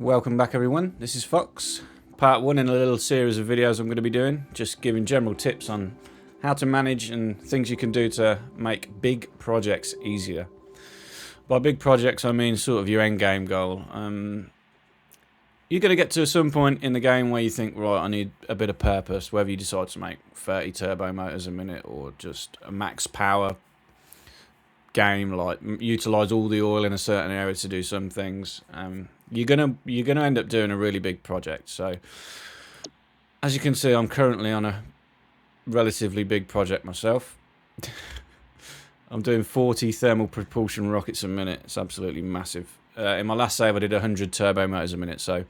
Welcome back everyone, this is Fox. Part 1 in a little series of videos I'm going to be doing, just giving general tips on how to manage and things you can do to make big projects easier. By big projects I mean sort of your end game goal. You're going to get to some point in the game where you think, right, I need a bit of purpose, whether you decide to make 30 turbo motors a minute or just a max power game, like utilize all the oil in a certain area to do some things. You're gonna end up doing a really big project. So as you can see, I'm currently on a relatively big project myself. I'm doing 40 thermal propulsion rockets a minute. It's absolutely massive. In my last save I did 100 turbo motors a minute, so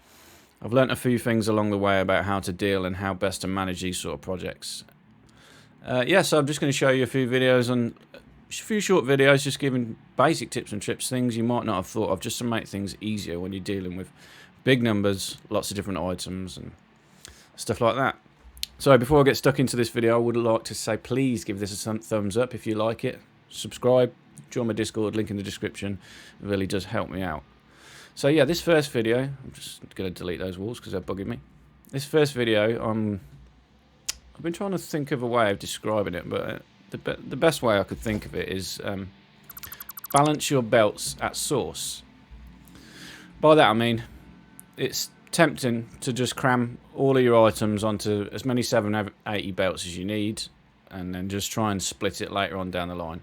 I've learnt a few things along the way about how to deal and how best to manage these sort of projects. So I'm just going to show you a few videos on a few short videos, just giving basic tips and tricks, things you might not have thought of, just to make things easier when you're dealing with big numbers, lots of different items and stuff like that. So before I get stuck into this video, I would like to say please give this a thumbs up if you like it, subscribe, join my Discord, link in the description. It really does help me out. So yeah, this first video, I'm just going to delete those walls because they're bugging me. This first video, I've been trying to think of a way of describing it, but the best way I could think of it is balance your belts at source. By that I mean, it's tempting to just cram all of your items onto as many 780 belts as you need and then just try and split it later on down the line.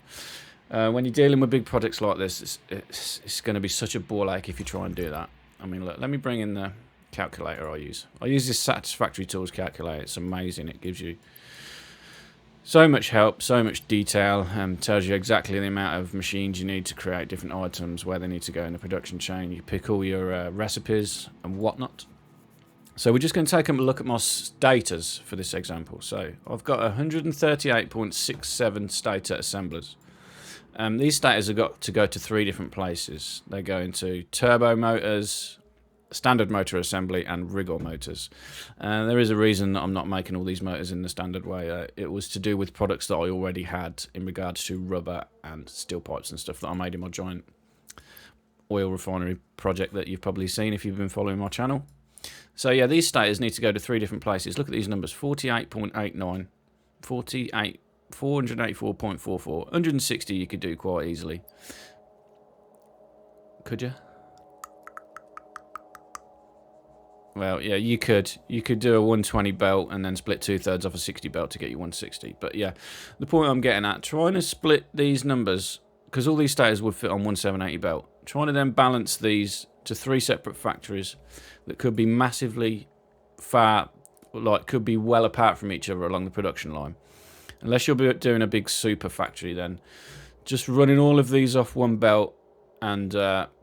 When you're dealing with big projects like this, it's going to be such a ball ache if you try and do that. I mean, look, let me bring in the calculator I use. I use this Satisfactory tools calculator. It's amazing. It gives you so much help, so much detail, and tells you exactly the amount of machines you need to create different items, where they need to go in the production chain. You pick all your recipes and whatnot. So we're just going to take a look at my stator for this example. So I've got 138.67 stator assemblers. These stators have got to go to 3 different places. They go into turbo motors, standard motor assembly and wriggle motors. There is a reason that I'm not making all these motors in the standard way. It was to do with products that I already had in regards to rubber and steel pipes and stuff that I made in my giant oil refinery project that you've probably seen if you've been following my channel. So yeah, these stators need to go to 3 different places. Look at these numbers: 48.89, 48, 484.44, 160 you could do quite easily. Could you? Well, yeah, you could do a 120 belt and then split 2/3 off a 60 belt to get you 160. But yeah, the point I'm getting at, trying to split these numbers, because all these stators would fit on 1780 belt, trying to then balance these to 3 separate factories that could be massively far, like could be well apart from each other along the production line. Unless you're doing a big super factory, then just running all of these off one belt and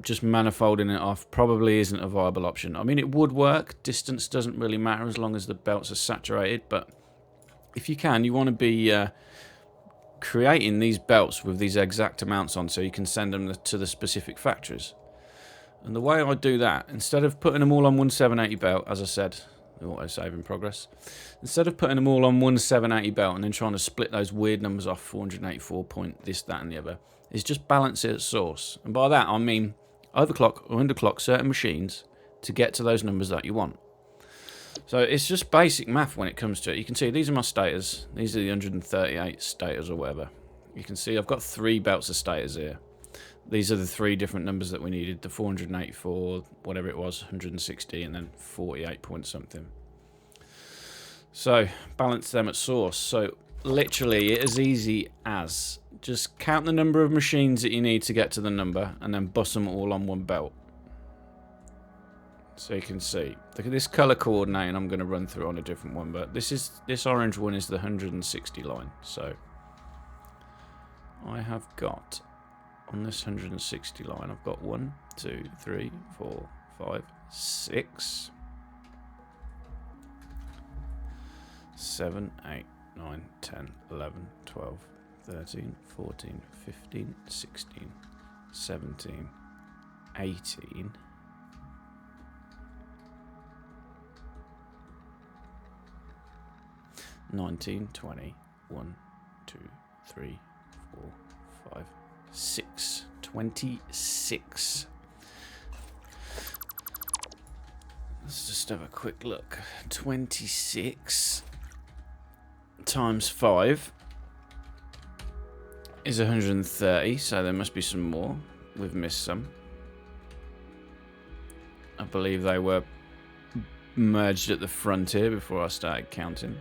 just manifolding it off probably isn't a viable option. I mean, it would work. Distance doesn't really matter as long as the belts are saturated. But if you can, you want to be creating these belts with these exact amounts on so you can send them to the specific factories. And the way I do that, instead of putting them all on 1780 belt, as I said, the autosave in progress, instead of putting them all on 1780 belt and then trying to split those weird numbers off, 484 point this, that and the other, is just balance it at source. And by that I mean overclock or underclock certain machines to get to those numbers that you want. So it's just basic math when it comes to it. You can see these are my stators. These are the 138 stators or whatever. You can see I've got 3 belts of stators here. These are the 3 different numbers that we needed: the 484, whatever it was, 160, and then 48 point something. So balance them at source. So literally as easy as just count the number of machines that you need to get to the number and then bus them all on one belt. So you can see, look at this color coordinating I'm going to run through on a different one, but this orange one is the 160 line. So I have got, on this 160 line, I've got 1, 2, 3, 4, 5, 6, 7, 8, 9, 10, 11, 12, 13, 14, 15, 16, 17, 18, 19, 20, 1, 2, 3, 4, 5, 6, 26. Let's just have a quick look. 26 times 5 is 130, so there must be some more. We've missed some. I believe they were merged at the front here before I started counting.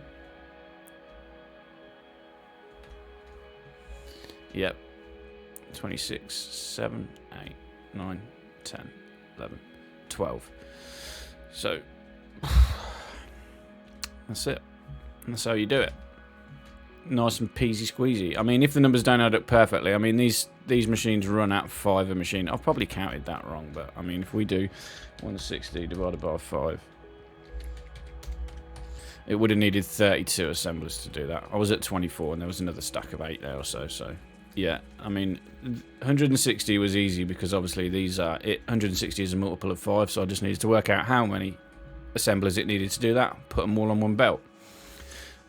Yep. 26, 7, 8, 9, 10, 11, 12. So, that's it. That's how you do it. Nice and peasy squeezy. I mean, if the numbers don't add up perfectly, I mean, these machines run out 5 a machine. I've probably counted that wrong, but I mean, if we do 160 divided by 5, it would have needed 32 assemblers to do that. I was at 24, and there was another stack of 8 there or so, so... Yeah, I mean, 160 was easy because obviously these are... 160 is a multiple of 5, so I just needed to work out how many assemblers it needed to do that. Put them all on one belt.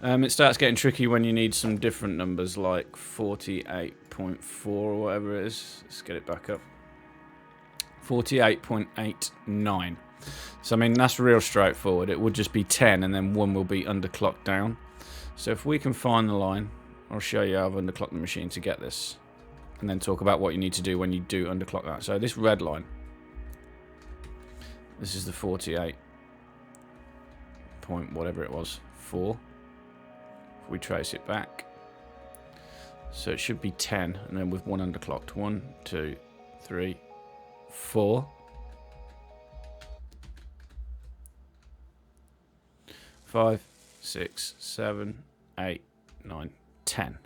It starts getting tricky when you need some different numbers, like 48.4 or whatever it is. Let's get it back up. 48.89. So, I mean, that's real straightforward. It would just be 10, and then 1 will be underclocked down. So if we can find the line... I'll show you how I've underclocked the machine to get this. And then talk about what you need to do when you do underclock that. So this red line. This is the 48 point whatever it was. 4. If we trace it back. So it should be 10. And then with 1 underclocked. 1, 2, 3, 4. 5, 6, 7, 8, 9, 10.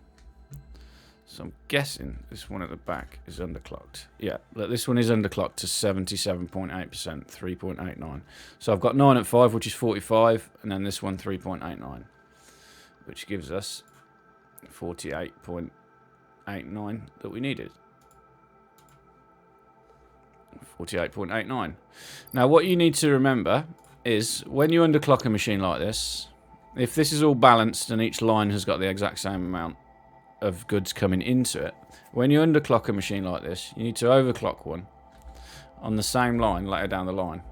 So I'm guessing this one at the back is underclocked. Yeah, look, this one is underclocked to 77.8%, 3.89. So I've got 9 at 5, which is 45, and then this one 3.89, which gives us 48.89 that we needed. 48.89. Now what you need to remember is when you underclock a machine like this, if this is all balanced and each line has got the exact same amount of goods coming into it, when you underclock a machine like this, you need to overclock one on the same line later down the line.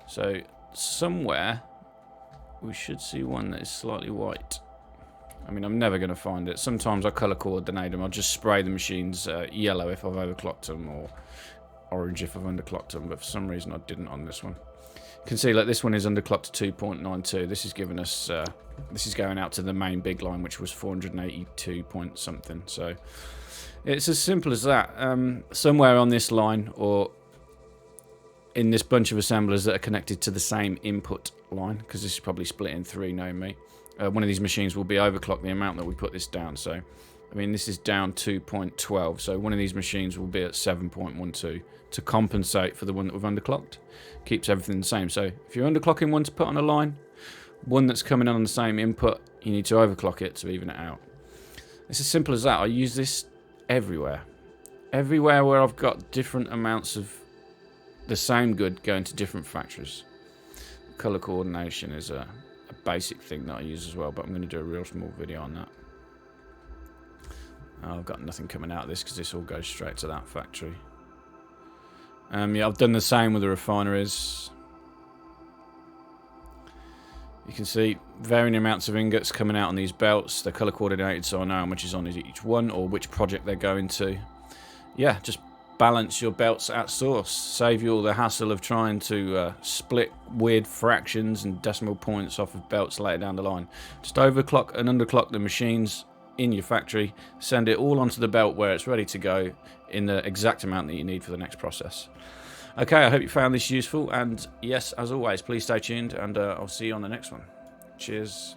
So somewhere we should see one that is slightly white. I mean, I'm never going to find it. Sometimes I colour coordinate them. I'll just spray the machines yellow if I've overclocked them, or orange if I've underclocked them, but for some reason I didn't on this one. You can see, like, this one is underclocked to 2.92. This is giving us, this is going out to the main big line, which was 482 point something. So it's as simple as that. Somewhere on this line, or in this bunch of assemblers that are connected to the same input line, because this is probably split in 3, knowing me, one of these machines will be overclocked the amount that we put this down. So, I mean, this is down 2.12. So one of these machines will be at 7.12 to compensate for the one that we've underclocked. Keeps everything the same. So if you're underclocking one to put on a line, one that's coming on the same input, you need to overclock it to even it out. It's as simple as that. I use this everywhere. Everywhere where I've got different amounts of the same good going to different factories. Color coordination is a basic thing that I use as well, but I'm going to do a real small video on that. I've got nothing coming out of this because this all goes straight to that factory. Yeah, I've done the same with the refineries. You can see varying amounts of ingots coming out on these belts. They're color coordinated, so I know how much is on each one or which project they're going to. Yeah, just balance your belts at source. Save you all the hassle of trying to split weird fractions and decimal points off of belts later down the line. Just overclock and underclock the machines in your factory. Send it all onto the belt where it's ready to go in the exact amount that you need for the next process. Okay, I hope you found this useful, and yes, as always, please stay tuned, and I'll see you on the next one. Cheers.